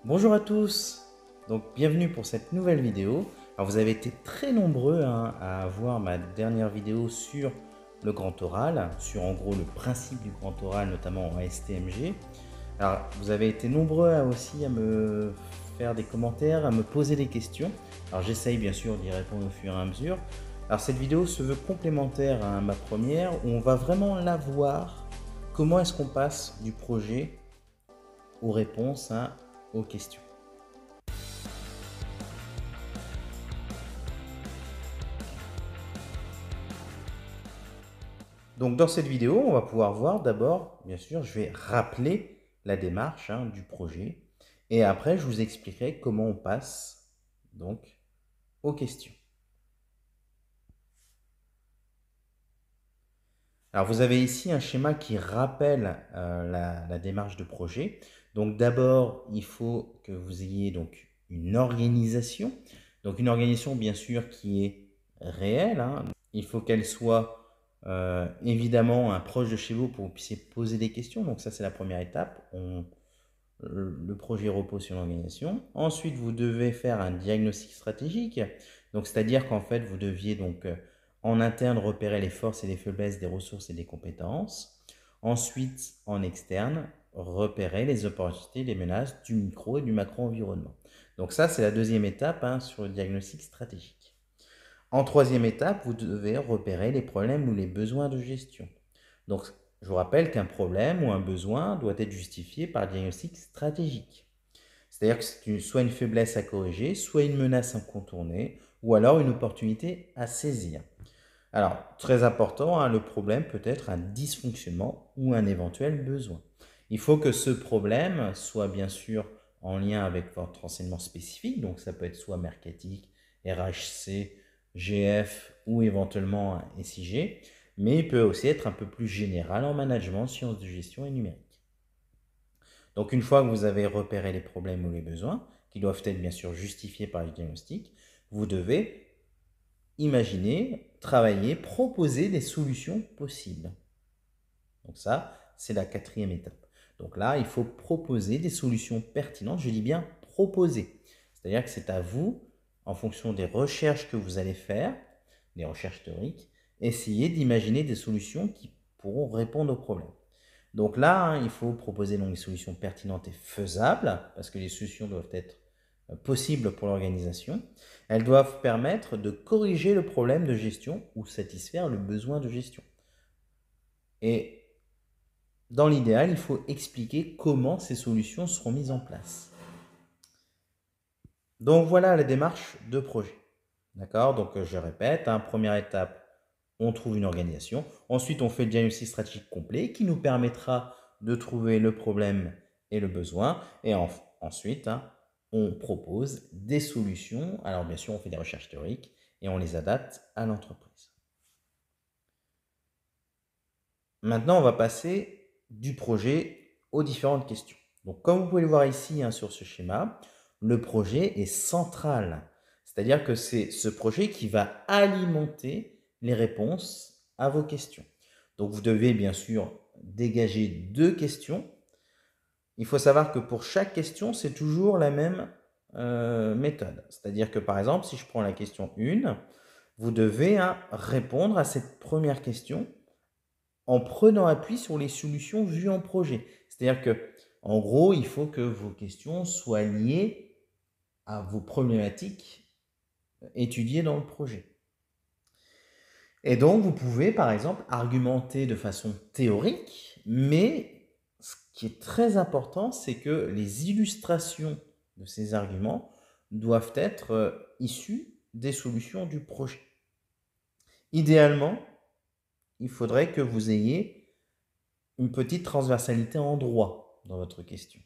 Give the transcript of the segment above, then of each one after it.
Bonjour à tous, donc bienvenue pour cette nouvelle vidéo. Alors vous avez été très nombreux à voir ma dernière vidéo sur le grand oral, sur en gros le principe du grand oral, notamment en STMG. Alors vous avez été nombreux aussi à me faire des commentaires, à me poser des questions. Alors j'essaye bien sûr d'y répondre au fur et à mesure. Alors cette vidéo se veut complémentaire à ma première, où on va vraiment la voir, comment est-ce qu'on passe du projet aux réponses, aux questions. Donc dans cette vidéo, on va pouvoir voir d'abord, bien sûr, je vais rappeler la démarche du projet et après je vous expliquerai comment on passe donc aux questions. Alors vous avez ici un schéma qui rappelle la démarche de projet. Donc d'abord, il faut que vous ayez donc une organisation. Donc une organisation bien sûr qui est réelle. Il faut qu'elle soit évidemment un proche de chez vous pour que vous puissiez poser des questions. Donc ça c'est la première étape. Le projet repose sur l'organisation. Ensuite, vous devez faire un diagnostic stratégique. Donc, c'est-à-dire qu'en fait, vous deviez donc en interne repérer les forces et les faiblesses des ressources et des compétences. Ensuite, en externe, repérer les opportunités, les menaces du micro et du macro-environnement. Donc ça, c'est la deuxième étape sur le diagnostic stratégique. En troisième étape, vous devez repérer les problèmes ou les besoins de gestion. Donc, je vous rappelle qu'un problème ou un besoin doit être justifié par diagnostic stratégique. C'est-à-dire que c'est soit une faiblesse à corriger, soit une menace à contourner, ou alors une opportunité à saisir. Alors, très important, le problème peut être un dysfonctionnement ou un éventuel besoin. Il faut que ce problème soit bien sûr en lien avec votre enseignement spécifique, donc ça peut être soit mercatique, RHC, GF ou éventuellement un SIG, mais il peut aussi être un peu plus général en management, sciences de gestion et numérique. Donc une fois que vous avez repéré les problèmes ou les besoins, qui doivent être bien sûr justifiés par le diagnostic, vous devez imaginer, travailler, proposer des solutions possibles. Donc ça, c'est la quatrième étape. Donc là, il faut proposer des solutions pertinentes. Je dis bien proposer. C'est-à-dire que c'est à vous, en fonction des recherches que vous allez faire, des recherches théoriques, essayer d'imaginer des solutions qui pourront répondre aux problèmes. Donc là, il faut proposer donc des solutions pertinentes et faisables, parce que les solutions doivent être possibles pour l'organisation. Elles doivent permettre de corriger le problème de gestion ou satisfaire le besoin de gestion. Et dans l'idéal, il faut expliquer comment ces solutions seront mises en place. Donc voilà la démarche de projet. D'accord? Donc je répète, première étape, on trouve une organisation. Ensuite, on fait le diagnostic stratégique complet qui nous permettra de trouver le problème et le besoin. Et ensuite, on propose des solutions. Alors bien sûr, on fait des recherches théoriques et on les adapte à l'entreprise. Maintenant, on va passer du projet aux différentes questions. Donc comme vous pouvez le voir ici sur ce schéma, le projet est central. C'est-à-dire que c'est ce projet qui va alimenter les réponses à vos questions. Donc vous devez bien sûr dégager 2 questions. Il faut savoir que pour chaque question, c'est toujours la même méthode. C'est-à-dire que par exemple, si je prends la question 1, vous devez répondre à cette première question en prenant appui sur les solutions vues en projet. C'est-à-dire que, en gros, il faut que vos questions soient liées à vos problématiques étudiées dans le projet. Et donc, vous pouvez, par exemple, argumenter de façon théorique, mais ce qui est très important, c'est que les illustrations de ces arguments doivent être issues des solutions du projet. Idéalement, il faudrait que vous ayez une petite transversalité en droit dans votre question.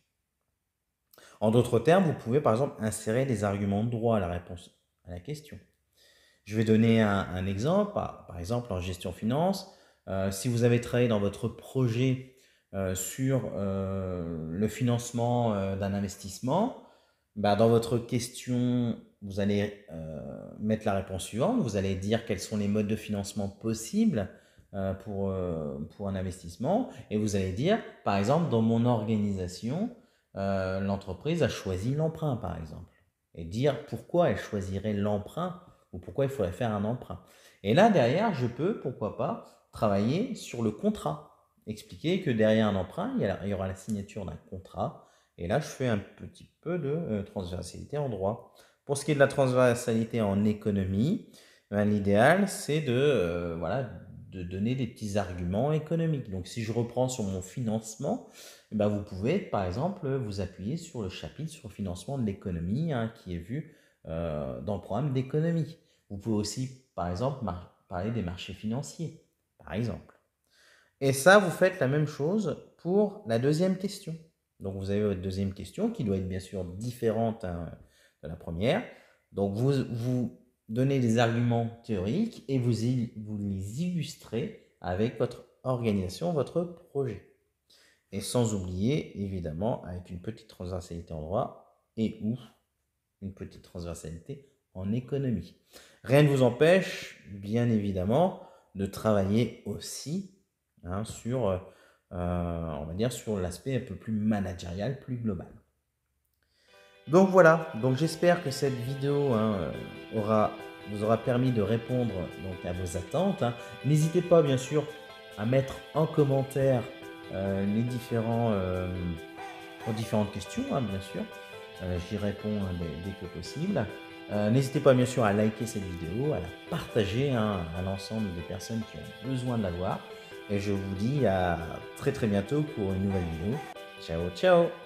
En d'autres termes, vous pouvez par exemple insérer des arguments de droit à la réponse à la question. Je vais donner un exemple. Par exemple, en gestion finance, si vous avez travaillé dans votre projet sur le financement d'un investissement, dans votre question, vous allez mettre la réponse suivante. Vous allez dire quels sont les modes de financement possibles pour un investissement. Et vous allez dire, par exemple, dans mon organisation, l'entreprise a choisi l'emprunt, par exemple. Et dire pourquoi elle choisirait l'emprunt ou pourquoi il faudrait faire un emprunt. Et là, derrière, je peux, pourquoi pas, travailler sur le contrat. Expliquer que derrière un emprunt, il y aura la signature d'un contrat. Et là, je fais un petit peu de transversalité en droit. Pour ce qui est de la transversalité en économie, ben, l'idéal, c'est voilà, de donner des petits arguments économiques. Donc, si je reprends sur mon financement, eh ben, vous pouvez, par exemple, vous appuyer sur le chapitre sur le financement de l'économie, hein, qui est vu dans le programme d'économie. Vous pouvez aussi, par exemple, parler des marchés financiers, par exemple. Et ça, vous faites la même chose pour la deuxième question. Donc, vous avez votre deuxième question qui doit être bien sûr différente, hein, de la première. Donc, vous donnez des arguments théoriques et vous les illustrez avec votre organisation, votre projet. Et sans oublier, évidemment, avec une petite transversalité en droit et ou une petite transversalité en économie. Rien ne vous empêche, bien évidemment, de travailler aussi, hein, sur, on va dire, sur l'aspect un peu plus managérial, plus global. Donc voilà, donc j'espère que cette vidéo, hein, vous aura permis de répondre donc, à vos attentes, hein. N'hésitez pas, bien sûr, à mettre en commentaire les aux différentes questions, hein, bien sûr. J'y réponds, hein, dès que possible. N'hésitez pas, bien sûr, à liker cette vidéo, à la partager, hein, à l'ensemble des personnes qui ont besoin de la voir. Et je vous dis à très très bientôt pour une nouvelle vidéo. Ciao, ciao!